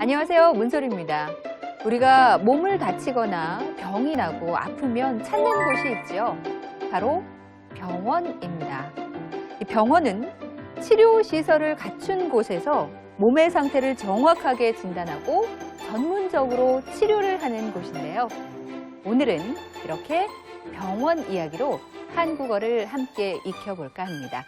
안녕하세요. 문솔입니다. 우리가 몸을 다치거나 병이 나고 아프면 찾는 곳이 있죠. 바로 병원입니다. 이 병원은 치료 시설을 갖춘 곳에서 몸의 상태를 정확하게 진단하고 전문적으로 치료를 하는 곳인데요. 오늘은 이렇게 병원 이야기로 한국어를 함께 익혀볼까 합니다.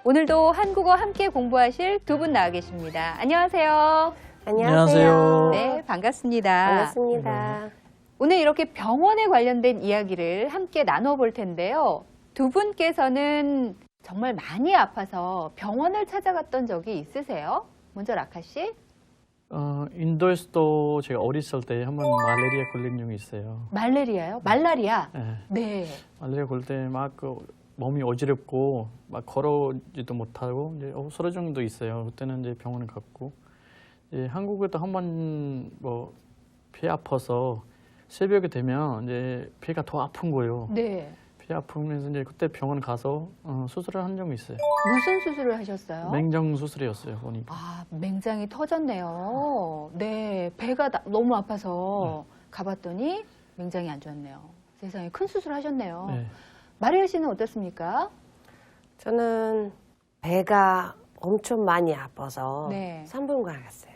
오늘도 한국어 함께 공부하실 두 분 나와 계십니다. 안녕하세요. 안녕하세요. 네, 반갑습니다. 반갑습니다. 오늘 이렇게 병원에 관련된 이야기를 함께 나눠볼 텐데요. 두 분께서는 정말 많이 아파서 병원을 찾아갔던 적이 있으세요? 먼저 라카 씨. 인도에서도 제가 어렸을 때 한번 말라리아 걸린 적이 있어요. 말라리아요? 말라리아? 네. 네. 말라리아 걸릴 때 막 몸이 어지럽고 막 걸어지도 못하고 이제 쓰러진 적도 있어요. 그때는 이제 병원에 갔고 이제 한국에도 한번 배 아파서 새벽에 되면 이제 배가 더 아픈 거예요. 네. 배 아프면서 이제 그때 병원 가서 수술을 한 적이 있어요. 무슨 수술을 하셨어요? 맹장 수술이었어요, 보니까. 아, 맹장이 터졌네요. 네, 배가 너무 아파서 가봤더니 맹장이 안 좋았네요. 세상에 큰 수술 하셨네요. 네. 마리아 씨는 어떻습니까? 저는 배가 엄청 많이 아파서 네. 산부인과 갔어요.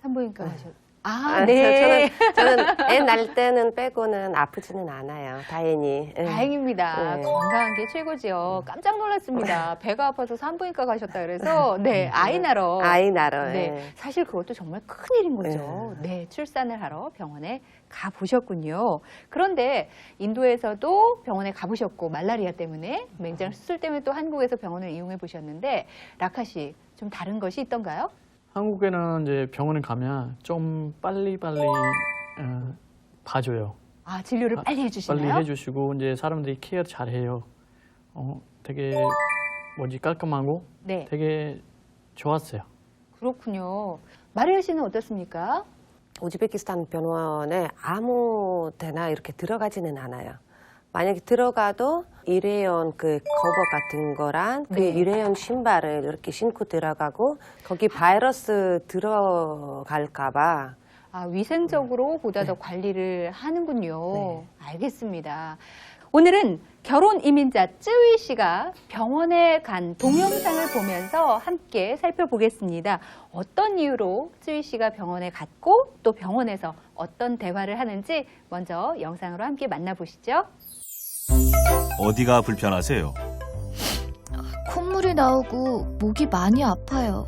산부인과 네. 가셨. 아, 네. 저는 애 낳을 때는 빼고는 아프지는 않아요. 다행히. 다행입니다. 네. 건강한 게 최고지요. 깜짝 놀랐습니다. 배가 아파서 산부인과 가셨다 그래서 네, 아이 낳으러. 아이 낳으러. 네, 사실 그것도 정말 큰일인 거죠. 네, 출산을 하러 병원에 가보셨군요. 그런데 인도에서도 병원에 가보셨고 말라리아 때문에 맹장 수술 때문에 또 한국에서 병원을 이용해 보셨는데 라카 씨, 좀 다른 것이 있던가요? 한국에는 이제 병원에 가면 좀 빨리 봐줘요. 아, 진료를 빨리 해주시나요? 빨리 해주시고 이제 사람들이 케어 잘해요. 되게 깔끔하고 네, 되게 좋았어요. 그렇군요. 마리아 씨는 어떻습니까? 우즈베키스탄 병원에 아무 데나 이렇게 들어가지는 않아요. 만약에 들어가도 일회용 그 커버 같은 거랑 그 네. 일회용 신발을 이렇게 신고 들어가고 거기 바이러스 들어갈까 봐. 위생적으로 보다 더 관리를 하는군요. 알겠습니다. 오늘은 결혼 이민자 쯔위 씨가 병원에 간 동영상을 보면서 함께 살펴보겠습니다. 어떤 이유로 쯔위 씨가 병원에 갔고 또 병원에서 어떤 대화를 하는지 먼저 영상으로 함께 만나보시죠. 어디가 불편하세요? 콧물이 나오고 목이 많이 아파요.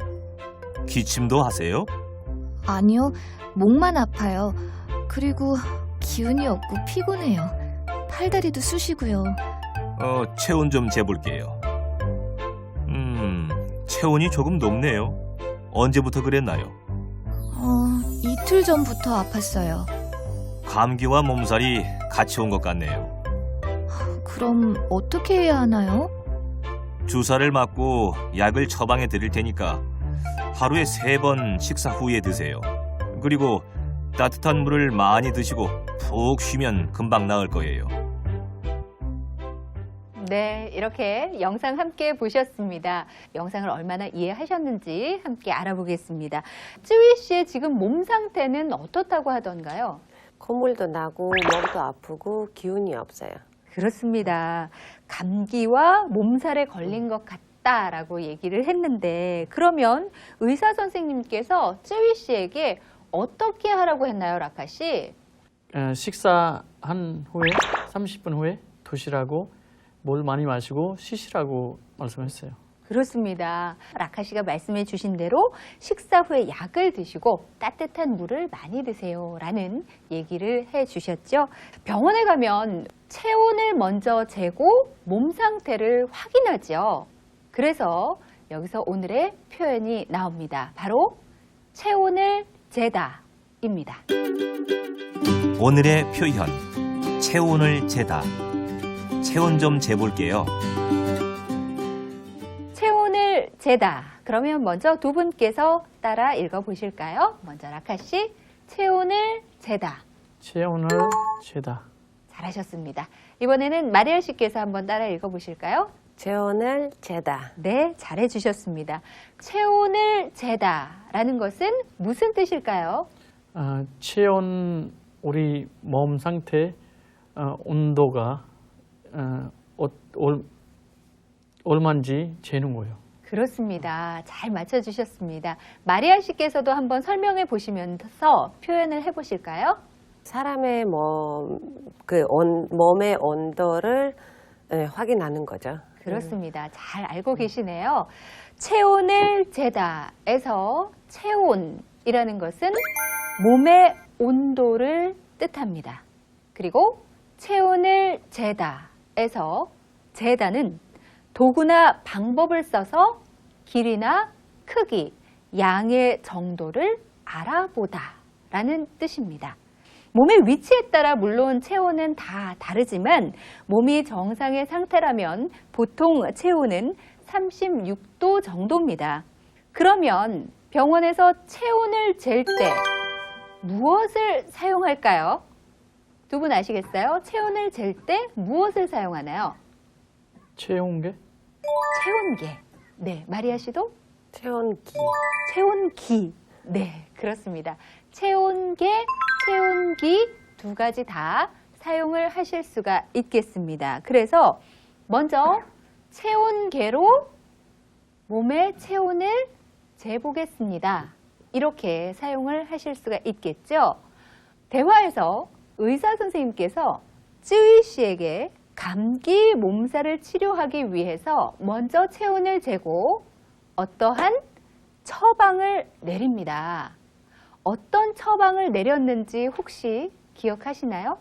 기침도 하세요? 아니요, 목만 아파요. 그리고 기운이 없고 피곤해요. 팔다리도 쑤시고요. 체온 좀 재볼게요. 체온이 조금 높네요. 언제부터 그랬나요? 이틀 전부터 아팠어요. 감기와 몸살이 같이 온 것 같네요. 그럼 어떻게 해야 하나요? 주사를 맞고 약을 처방해 드릴 테니까 하루에 3번 식사 후에 드세요. 그리고 따뜻한 물을 많이 드시고 푹 쉬면 금방 나을 거예요. 네, 이렇게 영상 함께 보셨습니다. 영상을 얼마나 이해하셨는지 함께 알아보겠습니다. 쯔위 씨의 지금 몸 상태는 어떻다고 하던가요? 콧물도 나고 목도 아프고 기운이 없어요. 그렇습니다. 감기와 몸살에 걸린 것 같다라고 얘기를 했는데 그러면 의사 선생님께서 쯔위 씨에게 어떻게 하라고 했나요, 라카 씨? 식사한 후에 30분 후에 드시라고 물 많이 마시고 쉬시라고 말씀했어요. 그렇습니다. 라카 씨가 말씀해 주신 대로 식사 후에 약을 드시고 따뜻한 물을 많이 드세요 라는 얘기를 해 주셨죠. 병원에 가면 체온을 먼저 재고 몸 상태를 확인하죠. 그래서 여기서 오늘의 표현이 나옵니다. 바로 체온을 재다입니다. 오늘의 표현, 체온을 재다. 체온 좀 재볼게요. 체온을 재다. 그러면 먼저 두 분께서 따라 읽어보실까요? 먼저 라카 씨, 체온을 재다. 체온을 재다. 잘하셨습니다. 이번에는 마리아 씨께서 한번 따라 읽어보실까요? 체온을 재다. 네, 잘해주셨습니다. 체온을 재다라는 것은 무슨 뜻일까요? 체온, 우리 몸 상태 온도가 얼마인지 재는 거예요. 그렇습니다. 잘 맞춰주셨습니다. 마리아 씨께서도 한번 설명해 보시면서 표현을 해보실까요? 사람의 몸의 온도를 확인하는 거죠. 그렇습니다. 잘 알고 계시네요. 체온을 재다에서 체온이라는 것은 몸의 온도를 뜻합니다. 그리고 체온을 재다에서 재다는 도구나 방법을 써서 길이나 크기, 양의 정도를 알아보다라는 뜻입니다. 몸의 위치에 따라 물론 체온은 다 다르지만 몸이 정상의 상태라면 보통 체온은 36도 정도입니다. 그러면 병원에서 체온을 잴 때 무엇을 사용할까요? 두 분 아시겠어요? 체온을 잴 때 무엇을 사용하나요? 체온계? 체온계. 네, 마리아 씨도? 체온기. 체온기. 네, 그렇습니다. 체온계, 체온기 두 가지 다 사용을 하실 수가 있겠습니다. 그래서 먼저 체온계로 몸의 체온을 재보겠습니다. 이렇게 사용을 하실 수가 있겠죠. 대화에서 의사 선생님께서 쯔위 씨에게 감기 몸살을 치료하기 위해서 먼저 체온을 재고 어떠한 처방을 내립니다. 어떤 처방을 내렸는지 혹시 기억하시나요?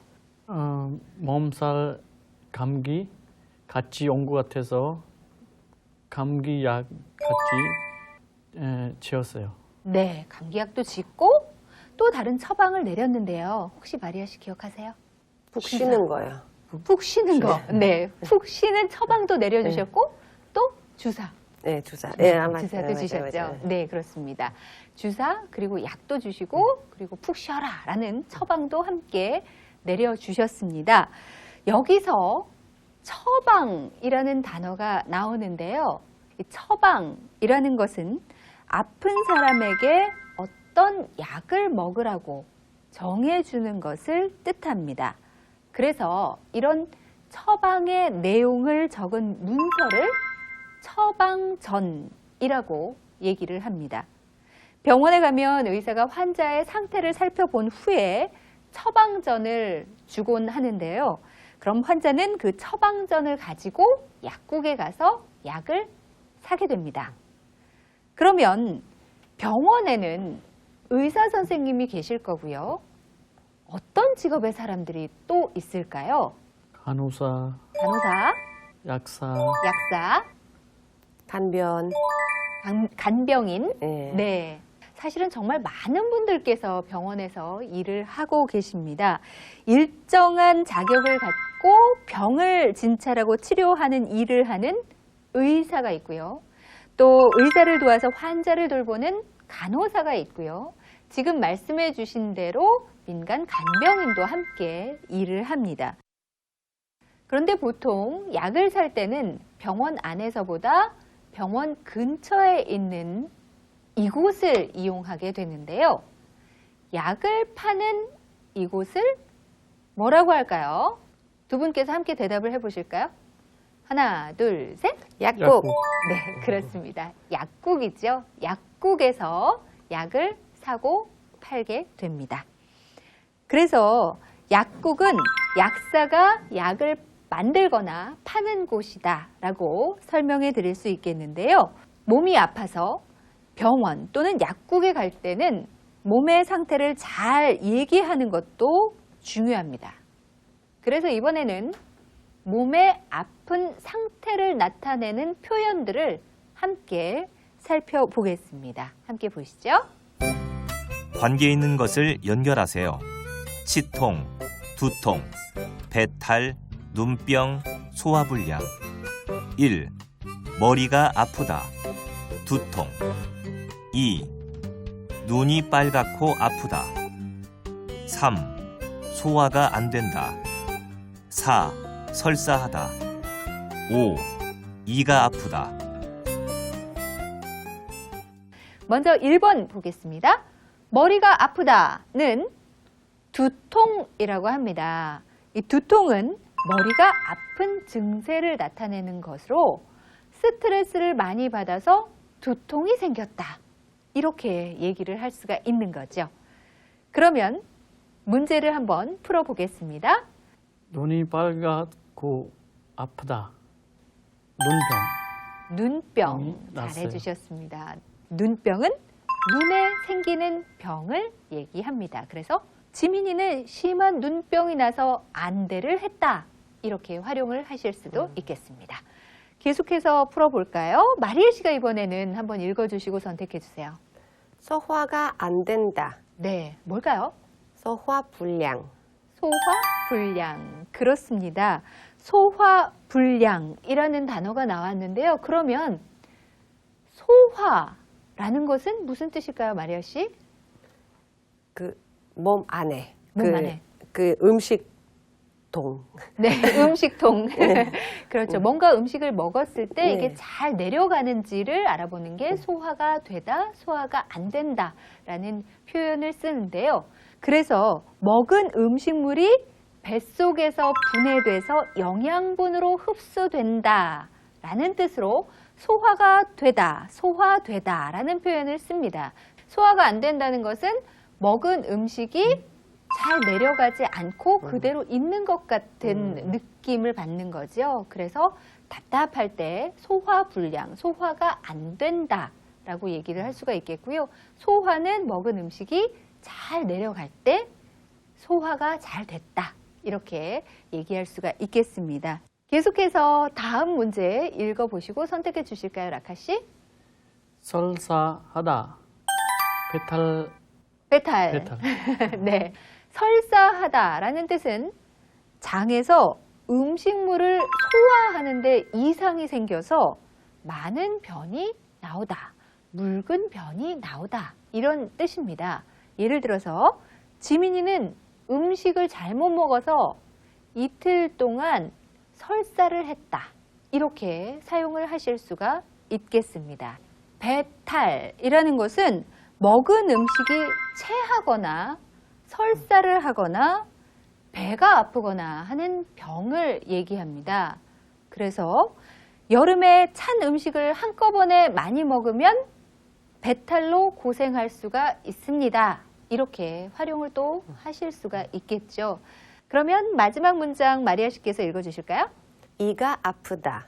몸살, 감기 같이 온 것 같아서 감기약 같이 지었어요. 네, 감기약도 짓고 또 다른 처방을 내렸는데요. 혹시 마리아 씨 기억하세요? 푹 쉬는 거예요. 푹 쉬는 거. 네, 푹 쉬는 처방도 내려주셨고 또 주사. 네, 주사. 네, 주사도 주셨죠. 네, 그렇습니다. 주사 그리고 약도 주시고 그리고 푹 쉬어라라는 처방도 함께 내려주셨습니다. 여기서 처방이라는 단어가 나오는데요. 이 처방이라는 것은 아픈 사람에게 어떤 약을 먹으라고 정해주는 것을 뜻합니다. 그래서 이런 처방의 내용을 적은 문서를 처방전이라고 얘기를 합니다. 병원에 가면 의사가 환자의 상태를 살펴본 후에 처방전을 주곤 하는데요. 그럼 환자는 그 처방전을 가지고 약국에 가서 약을 사게 됩니다. 그러면 병원에는 의사 선생님이 계실 거고요. 어떤 직업의 사람들이 또 있을까요? 간호사, 간호사, 약사, 약사, 간병인. 네. 네. 사실은 정말 많은 분들께서 병원에서 일을 하고 계십니다. 일정한 자격을 갖고 병을 진찰하고 치료하는 일을 하는 의사가 있고요. 또 의사를 도와서 환자를 돌보는 간호사가 있고요. 지금 말씀해 주신 대로 민간 간병인도 함께 일을 합니다. 그런데 보통 약을 살 때는 병원 안에서보다 병원 근처에 있는 이곳을 이용하게 되는데요. 약을 파는 이곳을 뭐라고 할까요? 두 분께서 함께 대답을 해보실까요? 하나, 둘, 셋. 약국. 네, 그렇습니다. 약국이죠. 약국에서 약을 사고 팔게 됩니다. 그래서 약국은 약사가 약을 만들거나 파는 곳이다라고 설명해 드릴 수 있겠는데요. 몸이 아파서 병원 또는 약국에 갈 때는 몸의 상태를 잘 얘기하는 것도 중요합니다. 그래서 이번에는 몸의 아픈 상태를 나타내는 표현들을 함께 살펴보겠습니다. 함께 보시죠. 관계 있는 것을 연결하세요. 치통, 두통, 배탈, 눈병, 소화불량. 1. 머리가 아프다. 두통. 2. 눈이 빨갛고 아프다. 3. 소화가 안 된다. 4. 설사하다. 5. 이가 아프다. 먼저 1번 보겠습니다. 머리가 아프다는 두통이라고 합니다. 이 두통은 머리가 아픈 증세를 나타내는 것으로 스트레스를 많이 받아서 두통이 생겼다. 이렇게 얘기를 할 수가 있는 거죠. 그러면 문제를 한번 풀어보겠습니다. 눈이 빨갛고 아프다. 눈병. 눈병 났어요. 잘해주셨습니다. 눈병은 눈에 생기는 병을 얘기합니다. 그래서 지민이는 심한 눈병이 나서 안대를 했다. 이렇게 활용을 하실 수도 있겠습니다. 계속해서 풀어볼까요? 마리엘 씨가 이번에는 한번 읽어주시고 선택해주세요. 소화가 안 된다. 네, 뭘까요? 소화불량. 소화불량. 그렇습니다. 소화불량이라는 단어가 나왔는데요. 그러면 소화라는 것은 무슨 뜻일까요, 마리아 씨? 그 몸 안에. 몸 안에. 그 음식통. 네, 음식통. 그렇죠. 뭔가 음식을 먹었을 때 네. 이게 잘 내려가는지를 알아보는 게 소화가 되다, 소화가 안 된다라는 표현을 쓰는데요. 그래서 먹은 음식물이 뱃속에서 분해돼서 영양분으로 흡수된다라는 뜻으로 소화가 되다, 소화되다라는 표현을 씁니다. 소화가 안 된다는 것은 먹은 음식이 잘 내려가지 않고 그대로 있는 것 같은 느낌을 받는 거죠. 그래서 답답할 때 소화불량, 소화가 안 된다라고 얘기를 할 수가 있겠고요. 소화는 먹은 음식이 잘 내려갈 때 소화가 잘 됐다. 이렇게 얘기할 수가 있겠습니다. 계속해서 다음 문제 읽어보시고 선택해 주실까요, 라카 씨? 설사하다. 배탈. 배탈. 네. 설사하다라는 뜻은 장에서 음식물을 소화하는데 이상이 생겨서 많은 변이 나오다. 묽은 변이 나오다. 이런 뜻입니다. 예를 들어서 지민이는 음식을 잘못 먹어서 이틀 동안 설사를 했다. 이렇게 사용을 하실 수가 있겠습니다. 배탈이라는 것은 먹은 음식이 체하거나 설사를 하거나 배가 아프거나 하는 병을 얘기합니다. 그래서 여름에 찬 음식을 한꺼번에 많이 먹으면 배탈로 고생할 수가 있습니다. 이렇게 활용을 또 하실 수가 있겠죠. 그러면 마지막 문장 마리아 씨께서 읽어주실까요? 이가 아프다.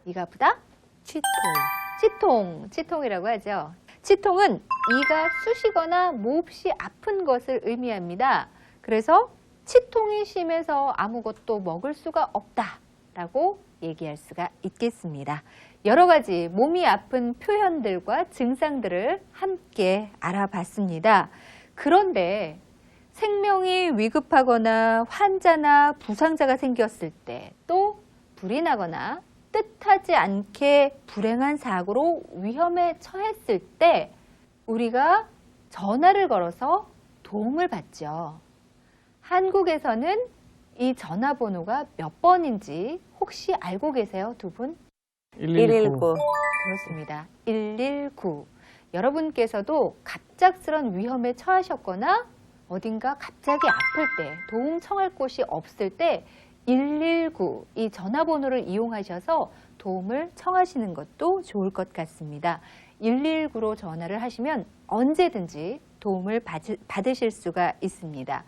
이가 아프다? 치통. 치통이라고 하죠. 치통은 이가 쑤시거나 몹시 아픈 것을 의미합니다. 그래서 치통이 심해서 아무것도 먹을 수가 없다라고 얘기할 수가 있겠습니다. 여러 가지 몸이 아픈 표현들과 증상들을 함께 알아봤습니다. 그런데 생명이 위급하거나 환자나 부상자가 생겼을 때, 또 불이 나거나 뜻하지 않게 불행한 사고로 위험에 처했을 때 우리가 전화를 걸어서 도움을 받죠. 한국에서는 이 전화번호가 몇 번인지 혹시 알고 계세요, 두 분? 119. 그렇습니다. 119. 여러분께서도 갑작스런 위험에 처하셨거나 어딘가 갑자기 아플 때, 도움 청할 곳이 없을 때 119, 이 전화번호를 이용하셔서 도움을 청하시는 것도 좋을 것 같습니다. 119로 전화를 하시면 언제든지 도움을 받으실 수가 있습니다.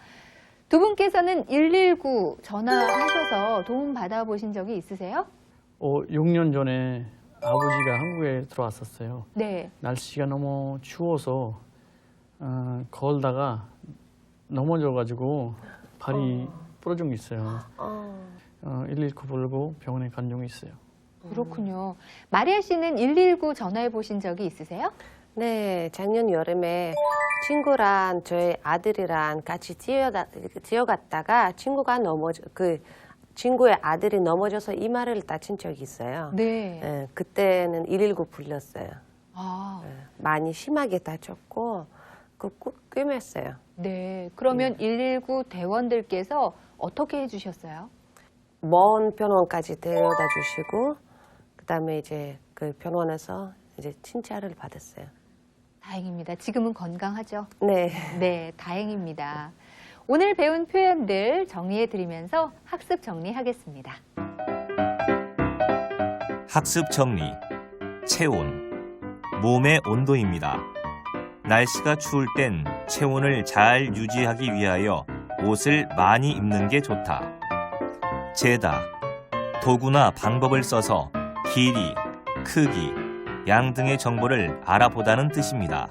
두 분께서는 119 전화하셔서 도움 받아보신 적이 있으세요? 6년 전에 아버지가 한국에 들어왔었어요. 네. 날씨가 너무 추워서 걸다가 넘어져가지고 발이 부러진 게 있어요. 119 부르고 병원에 간 적이 있어요. 그렇군요. 마리아 씨는 119 전화해 보신 적이 있으세요? 네, 작년 여름에 친구랑 저희 아들이랑 같이 뛰어갔다가 친구의 아들이 넘어져서 이마를 다친 적이 있어요. 네. 네, 그때는 119 불렀어요. 아, 네, 많이 심하게 다쳤고 꿰맸어요. 네. 그러면 119 대원들께서 어떻게 해주셨어요? 먼 병원까지 데려다 주시고 그다음에 이제 그 병원에서 이제 진찰을 받았어요. 다행입니다. 지금은 건강하죠? 네. 네, 다행입니다. 오늘 배운 표현들 정리해드리면서 학습 정리하겠습니다. 학습 정리. 체온. 몸의 온도입니다. 날씨가 추울 땐 체온을 잘 유지하기 위하여 옷을 많이 입는 게 좋다. 재다. 도구나 방법을 써서 길이, 크기, 양 등의 정보를 알아보다는 뜻입니다.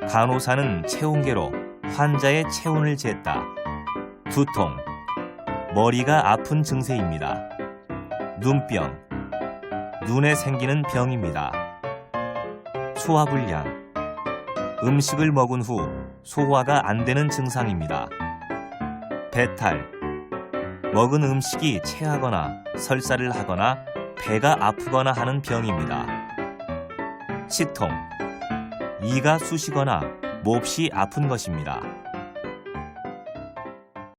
간호사는 체온계로 환자의 체온을 쟀다. 두통. 머리가 아픈 증세입니다. 눈병. 눈에 생기는 병입니다. 소화불량. 음식을 먹은 후 소화가 안 되는 증상입니다. 배탈. 먹은 음식이 체하거나 설사를 하거나 배가 아프거나 하는 병입니다. 치통. 이가 쑤시거나 몹시 아픈 것입니다.